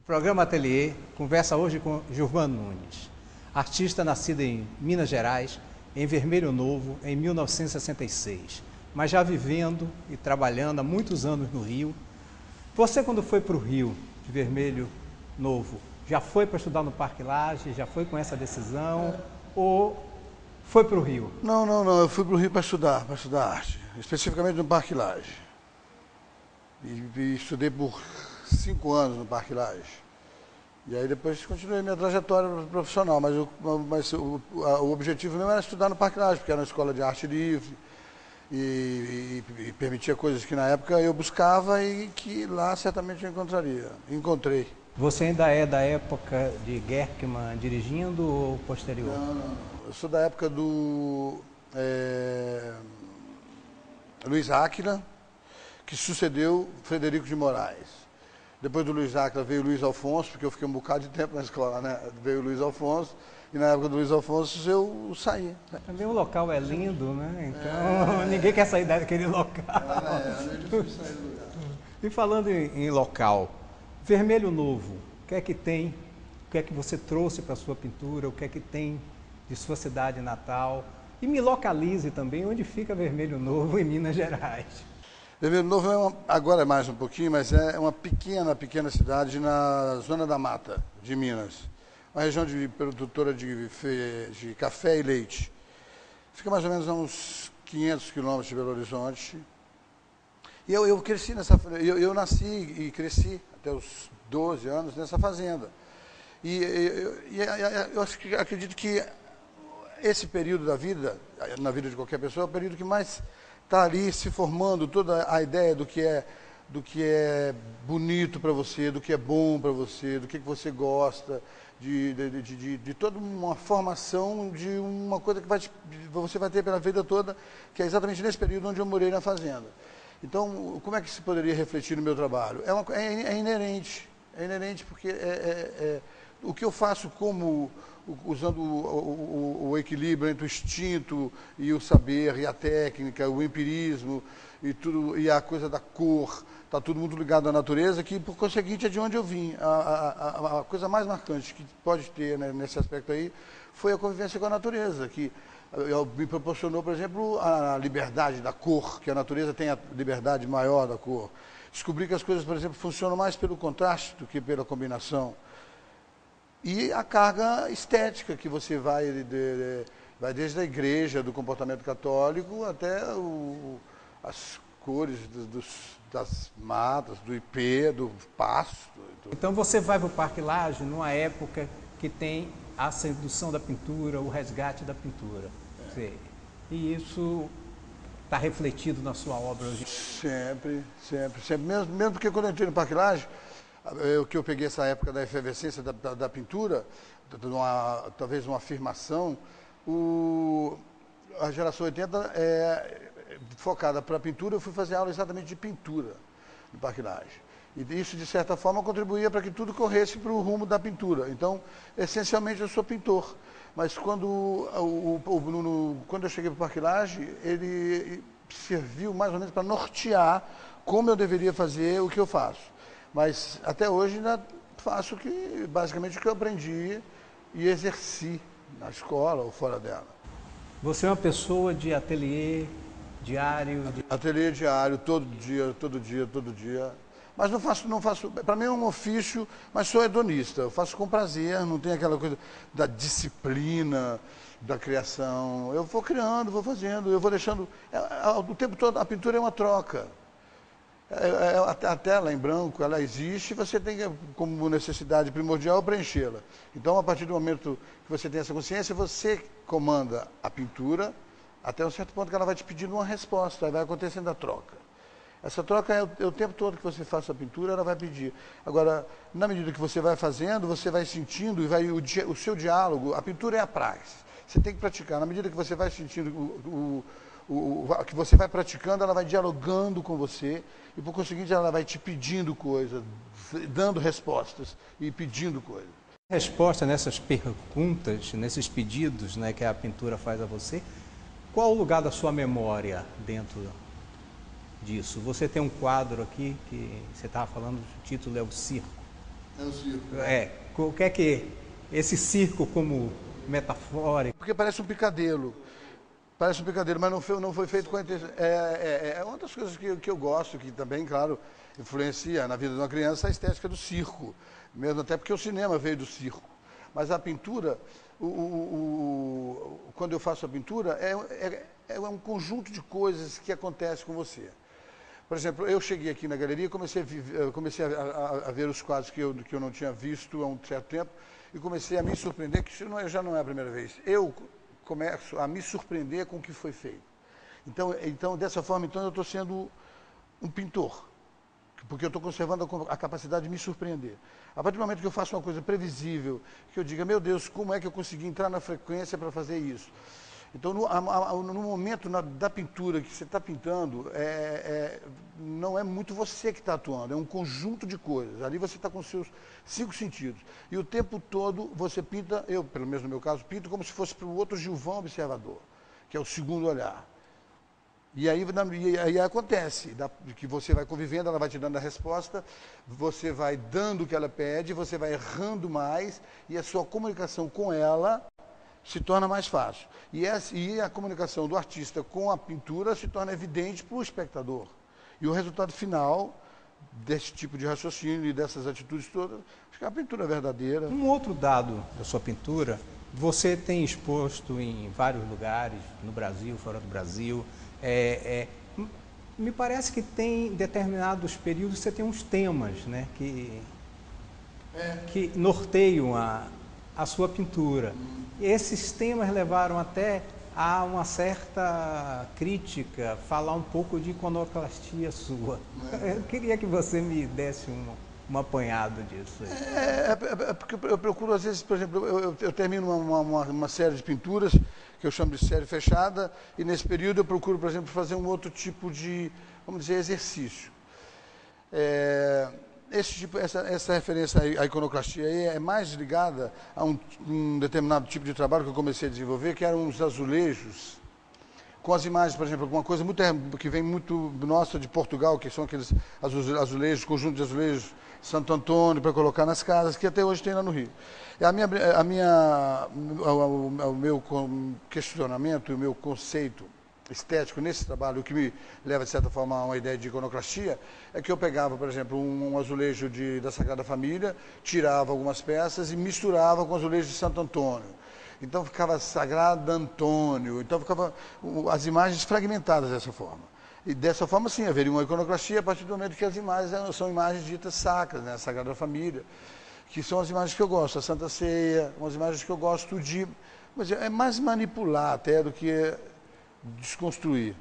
Programa Ateliê conversa hoje com Gilvan Nunes, artista nascido em Minas Gerais, em Vermelho Novo, em 1966, mas já vivendo e trabalhando há muitos anos no Rio. Você, quando foi para o Rio, de Vermelho Novo, já foi para estudar no Parque Lage, já foi com essa decisão, ou foi para o Rio? Não, eu fui para o Rio para estudar arte, especificamente no Parque Lage. E estudei por 5 anos no Parque Lage. E aí depois continuei minha trajetória profissional, mas o objetivo mesmo era estudar no Parque Lage, porque era uma escola de arte livre e permitia coisas que na época eu buscava e que lá certamente eu encontraria. Encontrei. Você ainda é da época de Gerckmann dirigindo ou posterior? Não. Eu sou da época do Luiz Áquila, que sucedeu Frederico de Moraes. Depois do Luiz Áquila veio o Luiz Alfonso, porque eu fiquei um bocado de tempo na escola, né? Veio o Luiz Alfonso, e na época do Luiz Alfonso eu saí. Também o local é lindo, né? Então ninguém quer sair daquele local. É difícil sair do lugar. E falando em local, Vermelho Novo, o que é que tem? O que é que você trouxe para a sua pintura? O que é que tem de sua cidade natal? E me localize também onde fica Vermelho Novo, em Minas Gerais. Vermelho Novo agora é mais um pouquinho, mas é uma pequena cidade na zona da mata de Minas. Uma região produtora de café e leite. Fica mais ou menos a uns 500 quilômetros de Belo Horizonte. E eu cresci eu nasci e cresci até os 12 anos nessa fazenda. E eu acredito que esse período da vida, na vida de qualquer pessoa, é o período que mais está ali se formando toda a ideia do que é bonito para você, do que é bom para você, do que você gosta, de toda uma formação de uma coisa que você vai ter pela vida toda, que é exatamente nesse período onde eu morei na fazenda. Então, como é que se poderia refletir no meu trabalho? É inerente porque o que eu faço usando o equilíbrio entre o instinto e o saber, e a técnica, o empirismo, e a coisa da cor, está tudo muito ligado à natureza, que por conseguinte é de onde eu vim. A coisa mais marcante que pode ter, né, nesse aspecto aí foi a convivência com a natureza, que me proporcionou, por exemplo, a liberdade da cor, que a natureza tem a liberdade maior da cor. Descobri que as coisas, por exemplo, funcionam mais pelo contraste do que pela combinação. E a carga estética, que você vai desde a igreja, do comportamento católico, até as cores das matas, do ipê, do pasto. Então você vai para o Parque Lage numa época que tem a sedução da pintura, o resgate da pintura. E isso está refletido na sua obra hoje? Sempre. Mesmo porque quando eu entrei no Parque Lage, eu peguei essa época da efervescência da pintura, talvez uma afirmação, a geração 80 focada para a pintura, eu fui fazer aula exatamente de pintura no Parque Lage. E isso, de certa forma, contribuía para que tudo corresse para o rumo da pintura. Então, essencialmente, eu sou pintor. Mas quando eu cheguei para o Parque Lage, ele serviu mais ou menos para nortear como eu deveria fazer o que eu faço. Mas até hoje ainda faço basicamente o que eu aprendi e exerci na escola ou fora dela. Você é uma pessoa de ateliê diário? Ateliê diário, todo dia. Mas não faço, para mim é um ofício, mas sou hedonista. Eu faço com prazer, não tem aquela coisa da disciplina, da criação. Eu vou criando, vou fazendo, eu vou deixando. O tempo todo, a pintura é uma troca. A tela em branco, ela existe, você tem como necessidade primordial preenchê-la. Então, a partir do momento que você tem essa consciência, você comanda a pintura até um certo ponto que ela vai te pedindo uma resposta, aí vai acontecendo a troca. Essa troca é o tempo todo que você faça a pintura, ela vai pedir. Agora, na medida que você vai fazendo, você vai sentindo, e o seu diálogo, a pintura é a praxe. Você tem que praticar. Na medida que você vai sentindo que você vai praticando, ela vai dialogando com você e, por conseguinte, ela vai te pedindo coisas, dando respostas e pedindo coisas. Resposta nessas perguntas, nesses pedidos, né, que a pintura faz a você, qual o lugar da sua memória dentro disso? Você tem um quadro aqui que você estava falando, o título é O Circo. É o circo. O que é que esse circo como metafórico? Porque parece um picadelo. Parece um picadeiro, mas não foi feito com a intenção. É uma das coisas que eu gosto, que também, claro, influencia na vida de uma criança a estética do circo. Mesmo até porque o cinema veio do circo. Mas a pintura, quando eu faço a pintura, é um conjunto de coisas que acontecem com você. Por exemplo, eu cheguei aqui na galeria e comecei a ver os quadros que eu não tinha visto há um certo tempo e comecei a me surpreender, que já não é a primeira vez. Eu começo a me surpreender com o que foi feito. Então dessa forma, eu estou sendo um pintor, porque eu estou conservando a capacidade de me surpreender. A partir do momento que eu faço uma coisa previsível, que eu diga, meu Deus, como é que eu consegui entrar na frequência para fazer isso? Então, no momento da pintura que você está pintando, não é muito você que está atuando, é um conjunto de coisas. Ali você está com os seus 5 sentidos. E o tempo todo você pinta, eu, pelo menos no meu caso, pinto como se fosse para o outro Gilvão observador, que é o segundo olhar. E aí acontece, que você vai convivendo, ela vai te dando a resposta, você vai dando o que ela pede, você vai errando mais, e a sua comunicação com ela se torna mais fácil. E a comunicação do artista com a pintura se torna evidente para o espectador. E o resultado final desse tipo de raciocínio e dessas atitudes todas, acho que é a pintura verdadeira. Um outro dado da sua pintura, você tem exposto em vários lugares, no Brasil, fora do Brasil. Me parece que tem determinados períodos, você tem uns temas, né, que norteiam a sua pintura. Esses temas levaram até a uma certa crítica, falar um pouco de iconoclastia sua. Eu queria que você me desse um apanhado disso. Porque eu procuro, às vezes, por exemplo, eu termino uma série de pinturas, que eu chamo de série fechada, e nesse período eu procuro, por exemplo, fazer um outro tipo de, vamos dizer, exercício. Essa referência à iconoclastia aí é mais ligada a um determinado tipo de trabalho que eu comecei a desenvolver, que eram os azulejos, com as imagens, por exemplo, uma coisa que vem muito nossa de Portugal, que são aqueles azulejos, conjunto de azulejos, Santo Antônio, para colocar nas casas, que até hoje tem lá no Rio. O meu questionamento e o meu conceito estético nesse trabalho, o que me leva, de certa forma, a uma ideia de iconoclastia, é que eu pegava, por exemplo, um azulejo da Sagrada Família, tirava algumas peças e misturava com o azulejo de Santo Antônio. Então ficava Sagrado Antônio, então ficava as imagens fragmentadas dessa forma. E dessa forma, sim, haveria uma iconoclastia a partir do momento que as imagens são imagens ditas sacras, né? A Sagrada Família, que são as imagens que eu gosto, a Santa Ceia, umas imagens que eu gosto de... Mas é mais manipular até do que desconstruir.